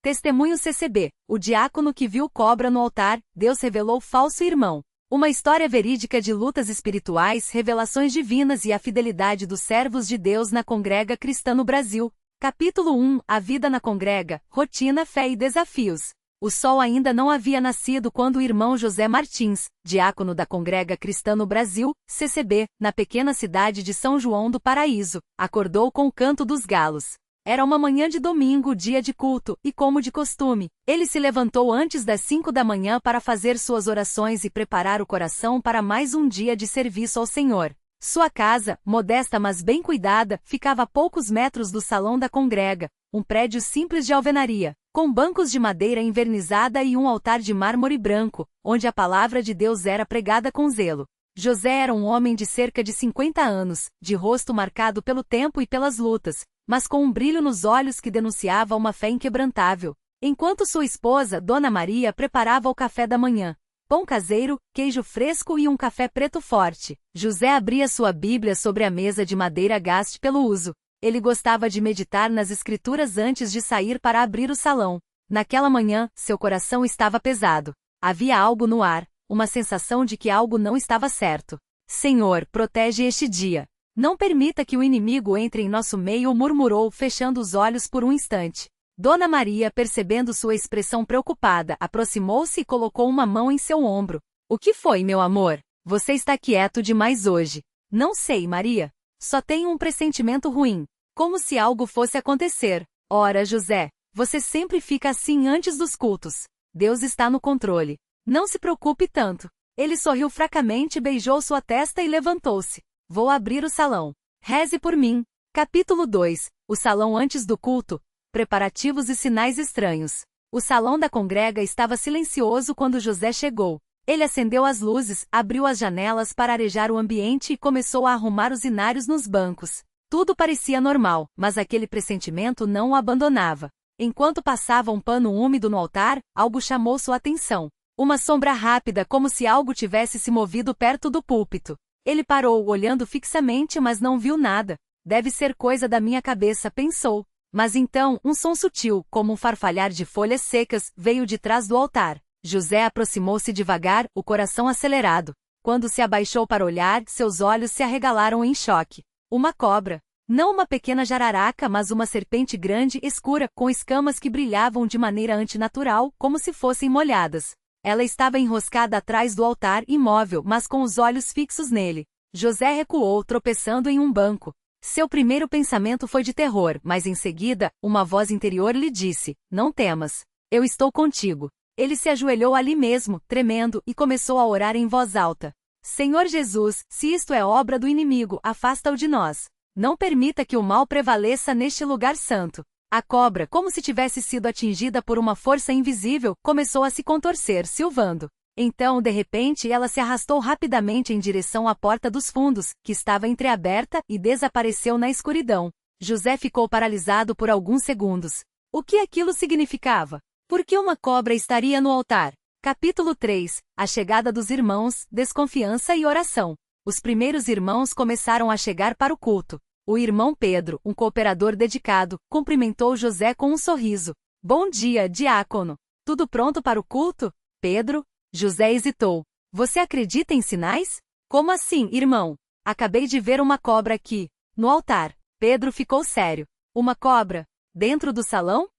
Testemunho CCB. O diácono que viu cobra no altar, Deus revelou falso irmão. Uma história verídica de lutas espirituais, revelações divinas e a fidelidade dos servos de Deus na Congrega Cristã no Brasil. Capítulo 1. A vida na Congrega, rotina, fé e desafios. O sol ainda não havia nascido quando o irmão José Martins, diácono da Congrega Cristã no Brasil, CCB, na pequena cidade de São João do Paraíso, acordou com o canto dos galos. Era uma manhã de domingo, dia de culto, e como de costume, ele se levantou antes das 5 da manhã para fazer suas orações e preparar o coração para mais um dia de serviço ao Senhor. Sua casa, modesta mas bem cuidada, ficava a poucos metros do salão da congrega, um prédio simples de alvenaria, com bancos de madeira envernizada e um altar de mármore branco, onde a palavra de Deus era pregada com zelo. José era um homem de cerca de 50 anos, de rosto marcado pelo tempo e pelas lutas, mas com um brilho nos olhos que denunciava uma fé inquebrantável. Enquanto sua esposa, Dona Maria, preparava o café da manhã, pão caseiro, queijo fresco e um café preto forte, José abria sua Bíblia sobre a mesa de madeira gaste pelo uso. Ele gostava de meditar nas Escrituras antes de sair para abrir o salão. Naquela manhã, seu coração estava pesado. Havia algo no ar, uma sensação de que algo não estava certo. Senhor, protege este dia. Não permita que o inimigo entre em nosso meio, murmurou, fechando os olhos por um instante. Dona Maria, percebendo sua expressão preocupada, aproximou-se e colocou uma mão em seu ombro. O que foi, meu amor? Você está quieto demais hoje. Não sei, Maria. Só tenho um pressentimento ruim. Como se algo fosse acontecer. Ora, José, você sempre fica assim antes dos cultos. Deus está no controle. Não se preocupe tanto. Ele sorriu fracamente, beijou sua testa e levantou-se. Vou abrir o salão. Reze por mim. Capítulo 2. O salão antes do culto. Preparativos e sinais estranhos. O salão da congrega estava silencioso quando José chegou. Ele acendeu as luzes, abriu as janelas para arejar o ambiente e começou a arrumar os inários nos bancos. Tudo parecia normal, mas aquele pressentimento não o abandonava. Enquanto passava um pano úmido no altar, algo chamou sua atenção. Uma sombra rápida, como se algo tivesse se movido perto do púlpito. Ele parou, olhando fixamente, mas não viu nada. Deve ser coisa da minha cabeça, pensou. Mas então, um som sutil, como um farfalhar de folhas secas, veio de trás do altar. José aproximou-se devagar, o coração acelerado. Quando se abaixou para olhar, seus olhos se arregalaram em choque. Uma cobra. Não uma pequena jararaca, mas uma serpente grande, escura, com escamas que brilhavam de maneira antinatural, como se fossem molhadas. Ela estava enroscada atrás do altar, imóvel, mas com os olhos fixos nele. José recuou, tropeçando em um banco. Seu primeiro pensamento foi de terror, mas em seguida, uma voz interior lhe disse: Não temas. Eu estou contigo. Ele se ajoelhou ali mesmo, tremendo, e começou a orar em voz alta. Senhor Jesus, se isto é obra do inimigo, afasta-o de nós. Não permita que o mal prevaleça neste lugar santo. A cobra, como se tivesse sido atingida por uma força invisível, começou a se contorcer, silvando. Então, de repente, ela se arrastou rapidamente em direção à porta dos fundos, que estava entreaberta, e desapareceu na escuridão. José ficou paralisado por alguns segundos. O que aquilo significava? Por que uma cobra estaria no altar? Capítulo 3. A chegada dos irmãos, desconfiança e oração. Os primeiros irmãos começaram a chegar para o culto. O irmão Pedro, um cooperador dedicado, cumprimentou José com um sorriso. Bom dia, diácono. Tudo pronto para o culto? Pedro? José hesitou. Você acredita em sinais? Como assim, irmão? Acabei de ver uma cobra aqui, no altar. Pedro ficou sério. Uma cobra? Dentro do salão?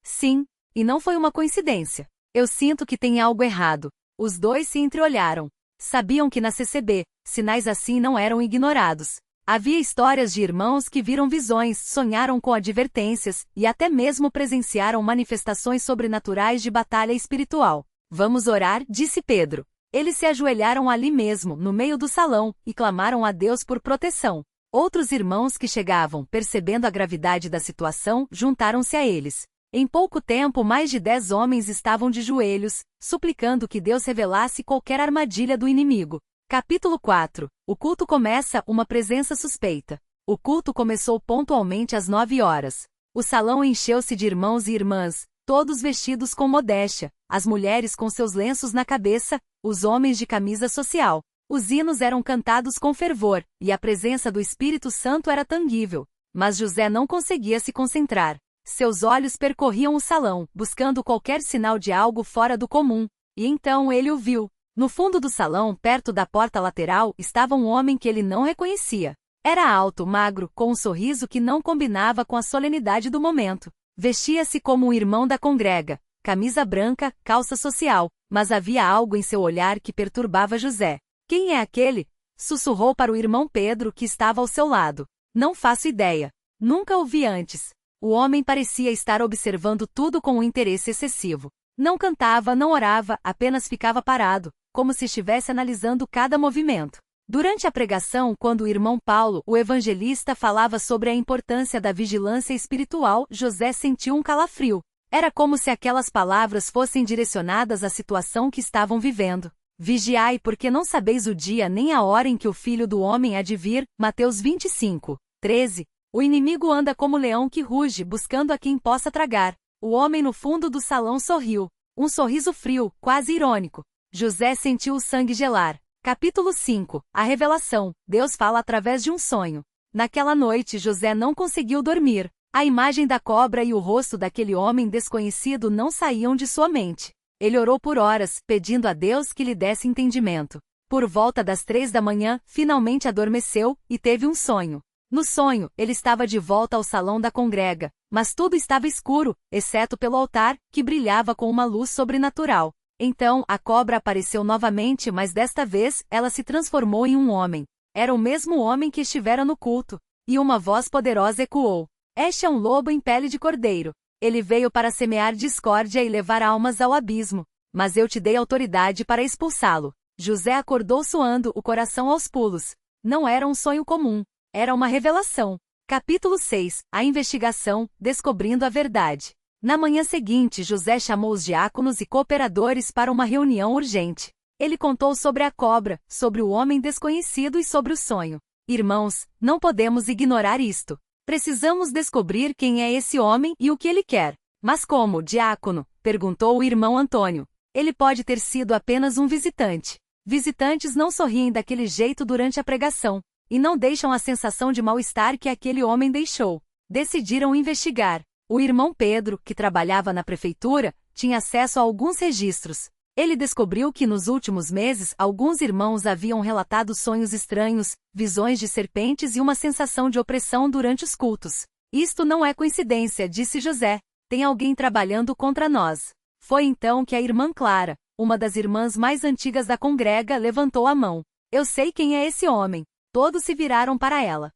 Sim, e não foi uma coincidência. Eu sinto que tem algo errado. Os dois se entreolharam. Sabiam que na CCB, sinais assim não eram ignorados. Havia histórias de irmãos que viram visões, sonharam com advertências, e até mesmo presenciaram manifestações sobrenaturais de batalha espiritual. Vamos orar, disse Pedro. Eles se ajoelharam ali mesmo, no meio do salão, e clamaram a Deus por proteção. Outros irmãos que chegavam, percebendo a gravidade da situação, juntaram-se a eles. Em pouco tempo, mais de 10 homens estavam de joelhos, suplicando que Deus revelasse qualquer armadilha do inimigo. Capítulo 4. O culto começa, uma presença suspeita. O culto começou pontualmente às 9 horas. O salão encheu-se de irmãos e irmãs, todos vestidos com modéstia, as mulheres com seus lenços na cabeça, os homens de camisa social. Os hinos eram cantados com fervor, e a presença do Espírito Santo era tangível. Mas José não conseguia se concentrar. Seus olhos percorriam o salão, buscando qualquer sinal de algo fora do comum. E então ele o viu. No fundo do salão, perto da porta lateral, estava um homem que ele não reconhecia. Era alto, magro, com um sorriso que não combinava com a solenidade do momento. Vestia-se como um irmão da congrega, camisa branca, calça social, mas havia algo em seu olhar que perturbava José. Quem é aquele? Sussurrou para o irmão Pedro que estava ao seu lado. Não faço ideia. Nunca o vi antes. O homem parecia estar observando tudo com um interesse excessivo. Não cantava, não orava, apenas ficava parado, como se estivesse analisando cada movimento. Durante a pregação, quando o irmão Paulo, o evangelista, falava sobre a importância da vigilância espiritual, José sentiu um calafrio. Era como se aquelas palavras fossem direcionadas à situação que estavam vivendo. Vigiai porque não sabeis o dia nem a hora em que o Filho do Homem há de vir. Mateus 25, 13. O inimigo anda como leão que ruge, buscando a quem possa tragar. O homem no fundo do salão sorriu. Um sorriso frio, quase irônico. José sentiu o sangue gelar. Capítulo 5. A revelação. Deus fala através de um sonho. Naquela noite José não conseguiu dormir. A imagem da cobra e o rosto daquele homem desconhecido não saíam de sua mente. Ele orou por horas, pedindo a Deus que lhe desse entendimento. Por volta das 3 da manhã, finalmente adormeceu, e teve um sonho. No sonho, ele estava de volta ao salão da congrega, mas tudo estava escuro, exceto pelo altar, que brilhava com uma luz sobrenatural. Então, a cobra apareceu novamente, mas desta vez, ela se transformou em um homem. Era o mesmo homem que estivera no culto. E uma voz poderosa ecoou. Este é um lobo em pele de cordeiro. Ele veio para semear discórdia e levar almas ao abismo. Mas eu te dei autoridade para expulsá-lo. José acordou suando, o coração aos pulos. Não era um sonho comum. Era uma revelação. Capítulo 6. A investigação, descobrindo a verdade. Na manhã seguinte, José chamou os diáconos e cooperadores para uma reunião urgente. Ele contou sobre a cobra, sobre o homem desconhecido e sobre o sonho. Irmãos, não podemos ignorar isto. Precisamos descobrir quem é esse homem e o que ele quer. Mas como, diácono? Perguntou o irmão Antônio. Ele pode ter sido apenas um visitante. Visitantes não sorriem daquele jeito durante a pregação, e não deixam a sensação de mal-estar que aquele homem deixou. Decidiram investigar. O irmão Pedro, que trabalhava na prefeitura, tinha acesso a alguns registros. Ele descobriu que nos últimos meses alguns irmãos haviam relatado sonhos estranhos, visões de serpentes e uma sensação de opressão durante os cultos. Isto não é coincidência, disse José. Tem alguém trabalhando contra nós. Foi então que a irmã Clara, uma das irmãs mais antigas da congrega, levantou a mão. Eu sei quem é esse homem. Todos se viraram para ela.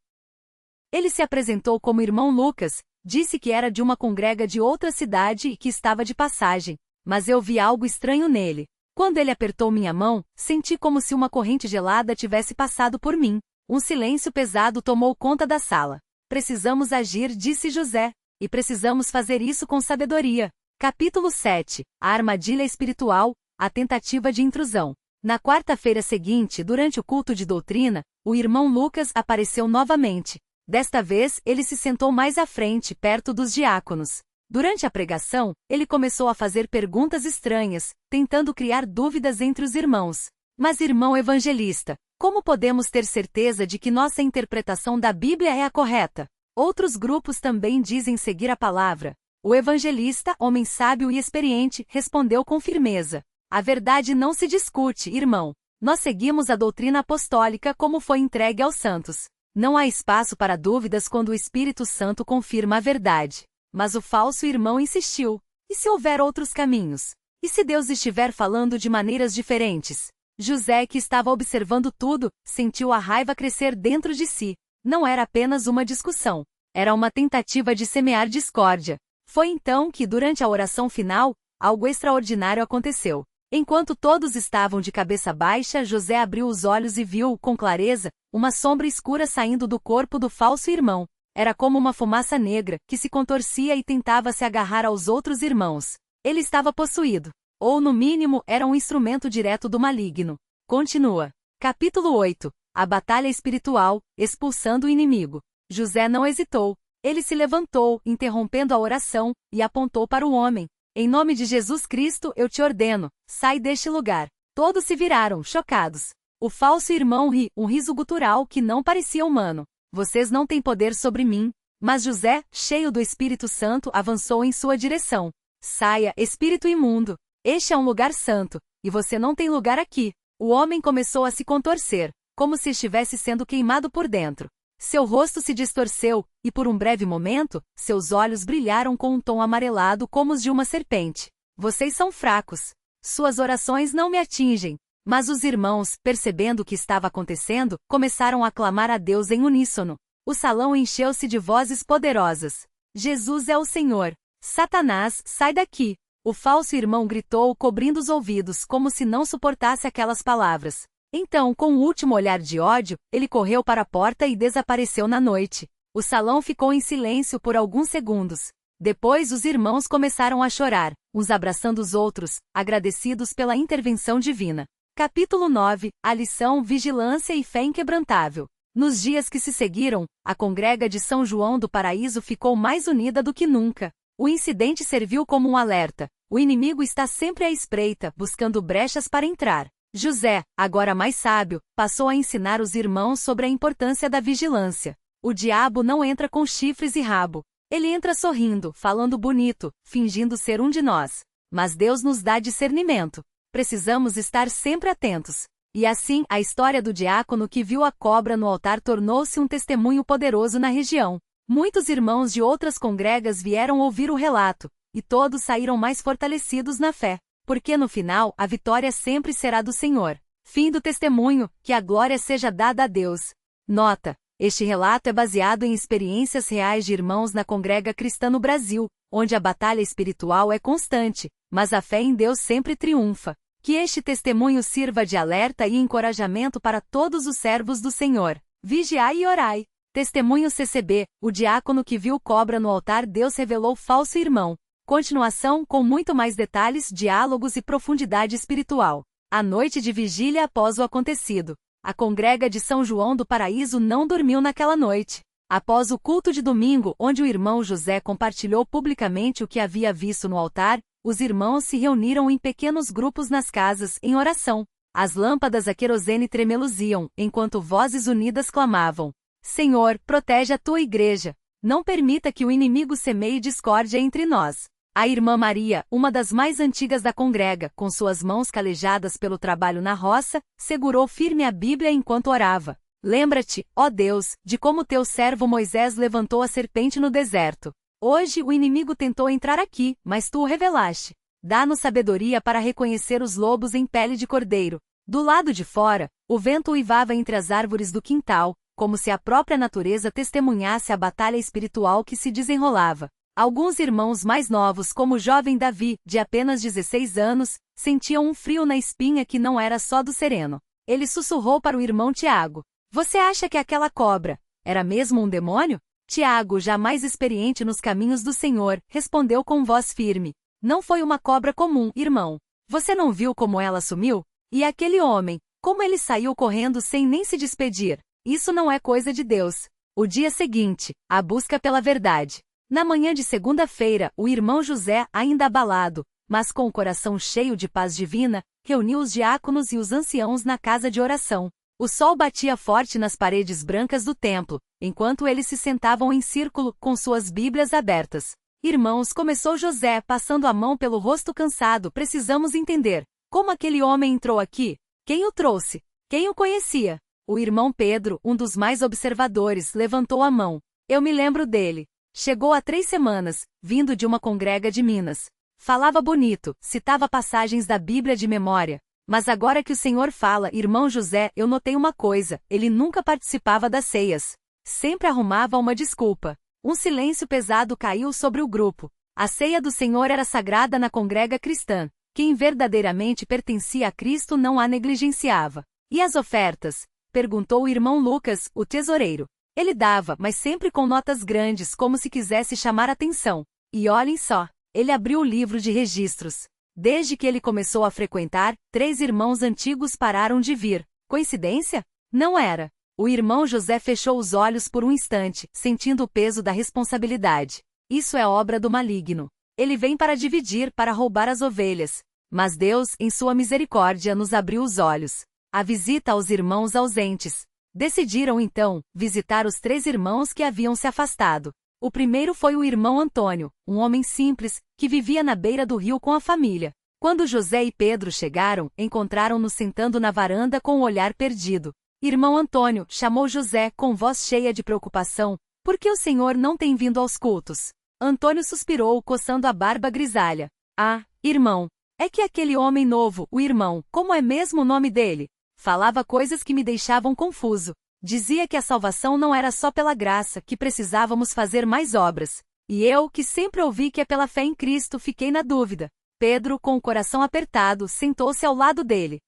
Ele se apresentou como irmão Lucas, disse que era de uma congrega de outra cidade e que estava de passagem, mas eu vi algo estranho nele. Quando ele apertou minha mão, senti como se uma corrente gelada tivesse passado por mim. Um silêncio pesado tomou conta da sala. Precisamos agir, disse José, e precisamos fazer isso com sabedoria. Capítulo 7. A armadilha espiritual, a tentativa de intrusão. Na quarta-feira seguinte, durante o culto de doutrina, o irmão Lucas apareceu novamente. Desta vez, ele se sentou mais à frente, perto dos diáconos. Durante a pregação, ele começou a fazer perguntas estranhas, tentando criar dúvidas entre os irmãos. Mas, irmão evangelista, como podemos ter certeza de que nossa interpretação da Bíblia é a correta? Outros grupos também dizem seguir a palavra. O evangelista, homem sábio e experiente, respondeu com firmeza. A verdade não se discute, irmão. Nós seguimos a doutrina apostólica como foi entregue aos santos. Não há espaço para dúvidas quando o Espírito Santo confirma a verdade. Mas o falso irmão insistiu. E se houver outros caminhos? E se Deus estiver falando de maneiras diferentes? José, que estava observando tudo, sentiu a raiva crescer dentro de si. Não era apenas uma discussão. Era uma tentativa de semear discórdia. Foi então que, durante a oração final, algo extraordinário aconteceu. Enquanto todos estavam de cabeça baixa, José abriu os olhos e viu, com clareza, uma sombra escura saindo do corpo do falso irmão. Era como uma fumaça negra, que se contorcia e tentava se agarrar aos outros irmãos. Ele estava possuído. Ou, no mínimo, era um instrumento direto do maligno. Continua. Capítulo 8. A batalha espiritual, expulsando o inimigo. José não hesitou. Ele se levantou, interrompendo a oração, e apontou para o homem. Em nome de Jesus Cristo, eu te ordeno, sai deste lugar. Todos se viraram, chocados. O falso irmão ri, um riso gutural que não parecia humano. Vocês não têm poder sobre mim. Mas José, cheio do Espírito Santo, avançou em sua direção. Saia, espírito imundo! Este é um lugar santo, e você não tem lugar aqui. O homem começou a se contorcer, como se estivesse sendo queimado por dentro. Seu rosto se distorceu, e por um breve momento, seus olhos brilharam com um tom amarelado como os de uma serpente. Vocês são fracos. Suas orações não me atingem. Mas os irmãos, percebendo o que estava acontecendo, começaram a clamar a Deus em uníssono. O salão encheu-se de vozes poderosas. Jesus é o Senhor. Satanás, sai daqui! O falso irmão gritou, cobrindo os ouvidos, como se não suportasse aquelas palavras. Então, com um último olhar de ódio, ele correu para a porta e desapareceu na noite. O salão ficou em silêncio por alguns segundos. Depois os irmãos começaram a chorar, uns abraçando os outros, agradecidos pela intervenção divina. Capítulo 9. A lição: vigilância e fé inquebrantável. Nos dias que se seguiram, a congrega de São João do Paraíso ficou mais unida do que nunca. O incidente serviu como um alerta. O inimigo está sempre à espreita, buscando brechas para entrar. José, agora mais sábio, passou a ensinar os irmãos sobre a importância da vigilância. O diabo não entra com chifres e rabo. Ele entra sorrindo, falando bonito, fingindo ser um de nós. Mas Deus nos dá discernimento. Precisamos estar sempre atentos. E assim, a história do diácono que viu a cobra no altar tornou-se um testemunho poderoso na região. Muitos irmãos de outras congregas vieram ouvir o relato, e todos saíram mais fortalecidos na fé, porque no final, a vitória sempre será do Senhor. Fim do testemunho, que a glória seja dada a Deus. Nota: este relato é baseado em experiências reais de irmãos na congrega cristã no Brasil, onde a batalha espiritual é constante, mas a fé em Deus sempre triunfa. Que este testemunho sirva de alerta e encorajamento para todos os servos do Senhor. Vigiai e orai. Testemunho CCB: o diácono que viu cobra no altar, Deus revelou falso irmão. Continuação com muito mais detalhes, diálogos e profundidade espiritual. A noite de vigília após o acontecido. A congrega de São João do Paraíso não dormiu naquela noite. Após o culto de domingo, onde o irmão José compartilhou publicamente o que havia visto no altar, os irmãos se reuniram em pequenos grupos nas casas, em oração. As lâmpadas a querosene tremeluziam, enquanto vozes unidas clamavam: Senhor, protege a tua igreja. Não permita que o inimigo semeie discórdia entre nós. A irmã Maria, uma das mais antigas da congrega, com suas mãos calejadas pelo trabalho na roça, segurou firme a Bíblia enquanto orava. Lembra-te, ó Deus, de como teu servo Moisés levantou a serpente no deserto. Hoje o inimigo tentou entrar aqui, mas tu o revelaste. Dá-nos sabedoria para reconhecer os lobos em pele de cordeiro. Do lado de fora, o vento uivava entre as árvores do quintal, como se a própria natureza testemunhasse a batalha espiritual que se desenrolava. Alguns irmãos mais novos, como o jovem Davi, de apenas 16 anos, sentiam um frio na espinha que não era só do sereno. Ele sussurrou para o irmão Tiago: Você acha que aquela cobra era mesmo um demônio? Tiago, já mais experiente nos caminhos do Senhor, respondeu com voz firme: Não foi uma cobra comum, irmão. Você não viu como ela sumiu? E aquele homem, como ele saiu correndo sem nem se despedir? Isso não é coisa de Deus. O dia seguinte, a busca pela verdade. Na manhã de segunda-feira, o irmão José, ainda abalado, mas com o coração cheio de paz divina, reuniu os diáconos e os anciãos na casa de oração. O sol batia forte nas paredes brancas do templo, enquanto eles se sentavam em círculo, com suas Bíblias abertas. Irmãos, começou José, passando a mão pelo rosto cansado, precisamos entender. Como aquele homem entrou aqui? Quem o trouxe? Quem o conhecia? O irmão Pedro, um dos mais observadores, levantou a mão. Eu me lembro dele. Chegou há 3 semanas, vindo de uma congrega de Minas. Falava bonito, citava passagens da Bíblia de memória. Mas agora que o Senhor fala, irmão José, eu notei uma coisa: ele nunca participava das ceias. Sempre arrumava uma desculpa. Um silêncio pesado caiu sobre o grupo. A ceia do Senhor era sagrada na congrega cristã. Quem verdadeiramente pertencia a Cristo não a negligenciava. E as ofertas? Perguntou o irmão Lucas, o tesoureiro. Ele dava, mas sempre com notas grandes, como se quisesse chamar atenção. E olhem só, ele abriu o livro de registros. Desde que ele começou a frequentar, 3 irmãos antigos pararam de vir. Coincidência? Não era. O irmão José fechou os olhos por um instante, sentindo o peso da responsabilidade. Isso é obra do maligno. Ele vem para dividir, para roubar as ovelhas. Mas Deus, em sua misericórdia, nos abriu os olhos. A visita aos irmãos ausentes. Decidiram então visitar os 3 irmãos que haviam se afastado. O primeiro foi o irmão Antônio, um homem simples, que vivia na beira do rio com a família. Quando José e Pedro chegaram, encontraram-no sentando na varanda com o olhar perdido. Irmão Antônio, chamou José com voz cheia de preocupação, por que o senhor não tem vindo aos cultos? Antônio suspirou, coçando a barba grisalha. Ah, irmão, é que aquele homem novo, o irmão, como é mesmo o nome dele? Falava coisas que me deixavam confuso. Dizia que a salvação não era só pela graça, que precisávamos fazer mais obras. E eu, que sempre ouvi que é pela fé em Cristo, fiquei na dúvida. Pedro, com o coração apertado, sentou-se ao lado dele.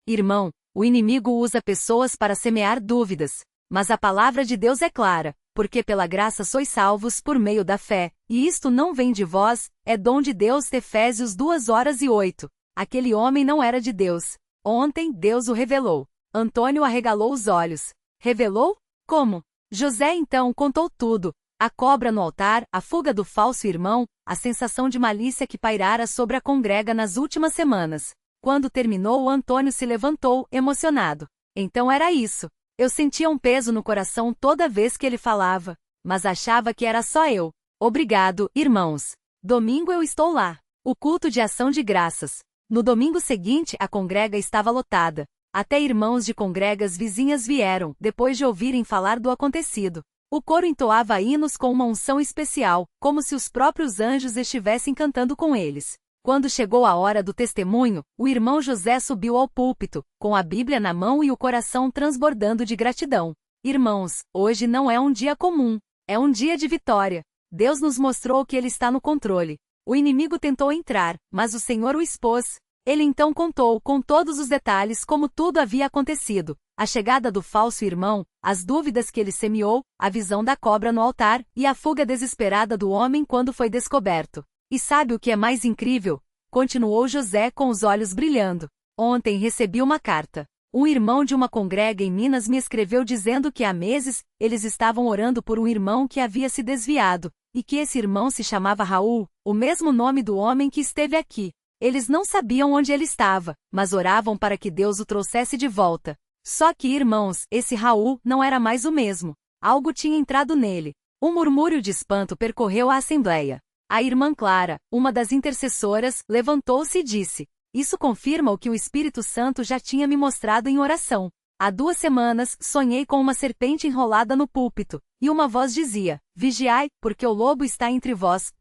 Irmão, o inimigo usa pessoas para semear dúvidas. Mas a palavra de Deus é clara, porque pela graça sois salvos por meio da fé, e isto não vem de vós, é dom de Deus. Efésios 2:8. Aquele homem não era de Deus. Ontem Deus o revelou. Antônio arregalou os olhos. Revelou? Como? José então contou tudo. A cobra no altar, a fuga do falso irmão, a sensação de malícia que pairara sobre a congrega nas últimas semanas. Quando terminou, Antônio se levantou, emocionado. Então era isso. Eu sentia um peso no coração toda vez que ele falava, mas achava que era só eu. Obrigado, irmãos. Domingo eu estou lá. O culto de ação de graças. No domingo seguinte, a congrega estava lotada. Até irmãos de congregas vizinhas vieram, depois de ouvirem falar do acontecido. O coro entoava hinos com uma unção especial, como se os próprios anjos estivessem cantando com eles. Quando chegou a hora do testemunho, o irmão José subiu ao púlpito, com a Bíblia na mão e o coração transbordando de gratidão. Irmãos, hoje não é um dia comum, é um dia de vitória. Deus nos mostrou que Ele está no controle. O inimigo tentou entrar, mas o Senhor o expôs. Ele então contou, com todos os detalhes, como tudo havia acontecido. A chegada do falso irmão, as dúvidas que ele semeou, a visão da cobra no altar, e a fuga desesperada do homem quando foi descoberto. E sabe o que é mais incrível? Continuou José com os olhos brilhando. Ontem recebi uma carta. Um irmão de uma congrega em Minas me escreveu dizendo que há meses, eles estavam orando por um irmão que havia se desviado, e que esse irmão se chamava Raul, o mesmo nome do homem que esteve aqui. Eles não sabiam onde ele estava, mas oravam para que Deus o trouxesse de volta. Só que, irmãos, esse Raul não era mais o mesmo. Algo tinha entrado nele. Um murmúrio de espanto percorreu a assembleia. A irmã Clara, uma das intercessoras, levantou-se e disse: Isso confirma o que o Espírito Santo já tinha me mostrado em oração. Há 2 semanas, sonhei com uma serpente enrolada no púlpito, e uma voz dizia: Vigiai, porque o lobo está entre vós.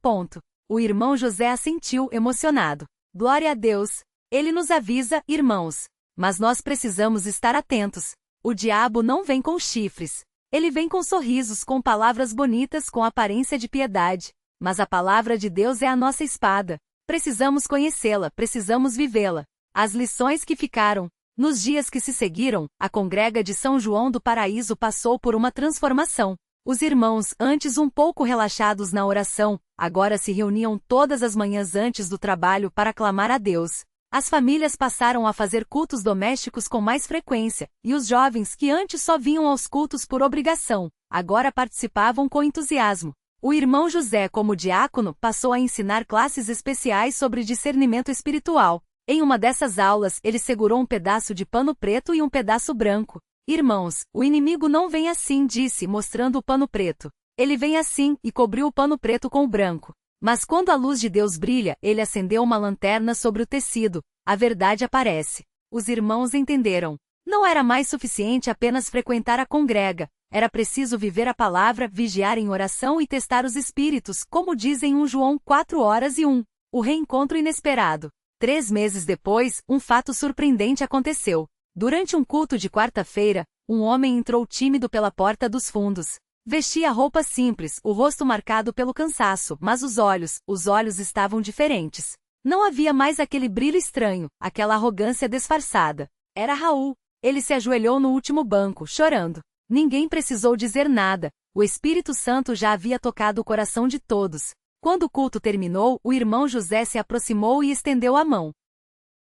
O irmão José assentiu, emocionado. Glória a Deus! Ele nos avisa, irmãos. Mas nós precisamos estar atentos. O diabo não vem com chifres. Ele vem com sorrisos, com palavras bonitas, com aparência de piedade. Mas a palavra de Deus é a nossa espada. Precisamos conhecê-la, precisamos vivê-la. As lições que ficaram. Nos dias que se seguiram, a congrega de São João do Paraíso passou por uma transformação. Os irmãos, antes um pouco relaxados na oração, agora se reuniam todas as manhãs antes do trabalho para clamar a Deus. As famílias passaram a fazer cultos domésticos com mais frequência, e os jovens que antes só vinham aos cultos por obrigação, agora participavam com entusiasmo. O irmão José, como diácono, passou a ensinar classes especiais sobre discernimento espiritual. Em uma dessas aulas, ele segurou um pedaço de pano preto e um pedaço branco. Irmãos, o inimigo não vem assim, disse, mostrando o pano preto. Ele vem assim, e cobriu o pano preto com o branco. Mas quando a luz de Deus brilha, ele acendeu uma lanterna sobre o tecido. A verdade aparece. Os irmãos entenderam. Não era mais suficiente apenas frequentar a congrega. Era preciso viver a palavra, vigiar em oração e testar os espíritos, como dizem 1 João 4:1. O reencontro inesperado. 3 meses depois, um fato surpreendente aconteceu. Durante um culto de quarta-feira, um homem entrou tímido pela porta dos fundos. Vestia roupa simples, o rosto marcado pelo cansaço, mas os olhos estavam diferentes. Não havia mais aquele brilho estranho, aquela arrogância disfarçada. Era Raul. Ele se ajoelhou no último banco, chorando. Ninguém precisou dizer nada. O Espírito Santo já havia tocado o coração de todos. Quando o culto terminou, o irmão José se aproximou e estendeu a mão.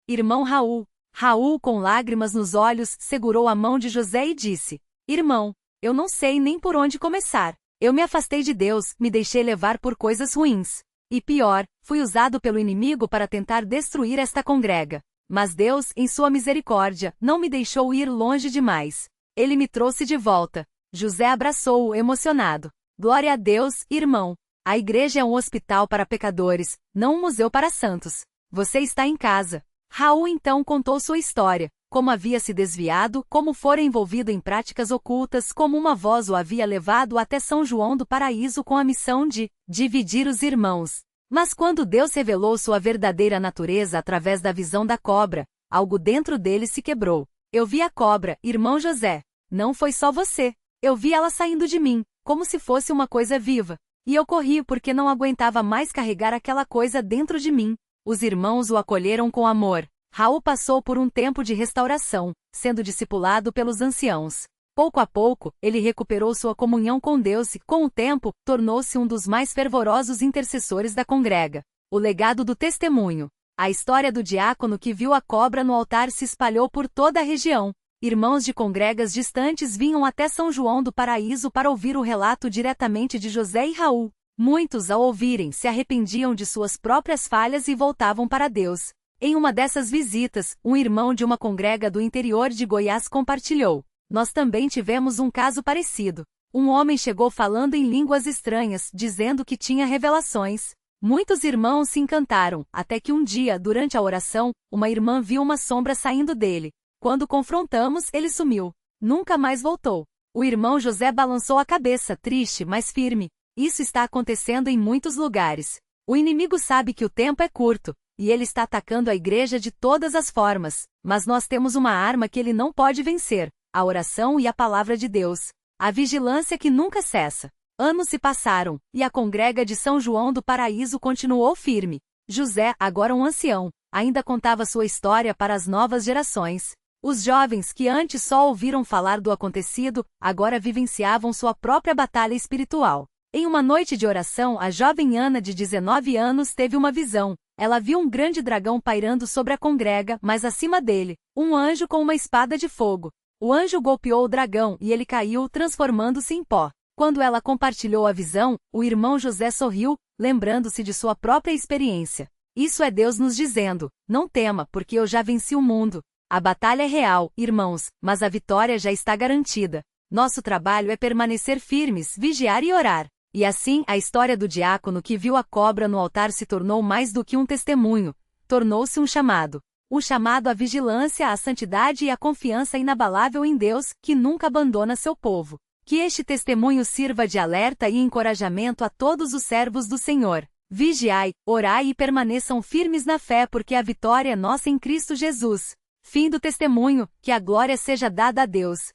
Irmão Raul. Raul, com lágrimas nos olhos, segurou a mão de José e disse: Irmão, eu não sei nem por onde começar. Eu me afastei de Deus, me deixei levar por coisas ruins. E pior, fui usado pelo inimigo para tentar destruir esta congrega. Mas Deus, em sua misericórdia, não me deixou ir longe demais. Ele me trouxe de volta. José abraçou-o emocionado. Glória a Deus, irmão. A igreja é um hospital para pecadores, não um museu para santos. Você está em casa. Raul então contou sua história, como havia se desviado, como fora envolvido em práticas ocultas, como uma voz o havia levado até São João do Paraíso com a missão de dividir os irmãos. Mas quando Deus revelou sua verdadeira natureza através da visão da cobra, algo dentro dele se quebrou. Eu vi a cobra, irmão José. Não foi só você. Eu vi ela saindo de mim, como se fosse uma coisa viva. E eu corri porque não aguentava mais carregar aquela coisa dentro de mim. Os irmãos o acolheram com amor. Raul passou por um tempo de restauração, sendo discipulado pelos anciãos. Pouco a pouco, ele recuperou sua comunhão com Deus e, com o tempo, tornou-se um dos mais fervorosos intercessores da congrega. O legado do testemunho. A história do diácono que viu a cobra no altar se espalhou por toda a região. Irmãos de congregas distantes vinham até São João do Paraíso para ouvir o relato diretamente de José e Raul. Muitos, ao ouvirem, se arrependiam de suas próprias falhas e voltavam para Deus. Em uma dessas visitas, um irmão de uma congrega do interior de Goiás compartilhou: nós também tivemos um caso parecido. Um homem chegou falando em línguas estranhas, dizendo que tinha revelações. Muitos irmãos se encantaram, até que um dia, durante a oração, uma irmã viu uma sombra saindo dele. Quando confrontamos, ele sumiu. Nunca mais voltou. O irmão José balançou a cabeça, triste, mas firme. Isso está acontecendo em muitos lugares. O inimigo sabe que o tempo é curto, e ele está atacando a igreja de todas as formas. Mas nós temos uma arma que ele não pode vencer: a oração e a palavra de Deus. A vigilância que nunca cessa. Anos se passaram, e a congrega de São João do Paraíso continuou firme. José, agora um ancião, ainda contava sua história para as novas gerações. Os jovens que antes só ouviram falar do acontecido, agora vivenciavam sua própria batalha espiritual. Em uma noite de oração, a jovem Ana, de 19 anos, teve uma visão. Ela viu um grande dragão pairando sobre a congrega, mas acima dele, um anjo com uma espada de fogo. O anjo golpeou o dragão e ele caiu, transformando-se em pó. Quando ela compartilhou a visão, o irmão José sorriu, lembrando-se de sua própria experiência. Isso é Deus nos dizendo: não tema, porque eu já venci o mundo. A batalha é real, irmãos, mas a vitória já está garantida. Nosso trabalho é permanecer firmes, vigiar e orar. E assim, a história do diácono que viu a cobra no altar se tornou mais do que um testemunho, tornou-se um chamado. Um chamado à vigilância, à santidade e à confiança inabalável em Deus, que nunca abandona seu povo. Que este testemunho sirva de alerta e encorajamento a todos os servos do Senhor. Vigiai, orai e permaneçam firmes na fé, porque a vitória é nossa em Cristo Jesus. Fim do testemunho, que a glória seja dada a Deus.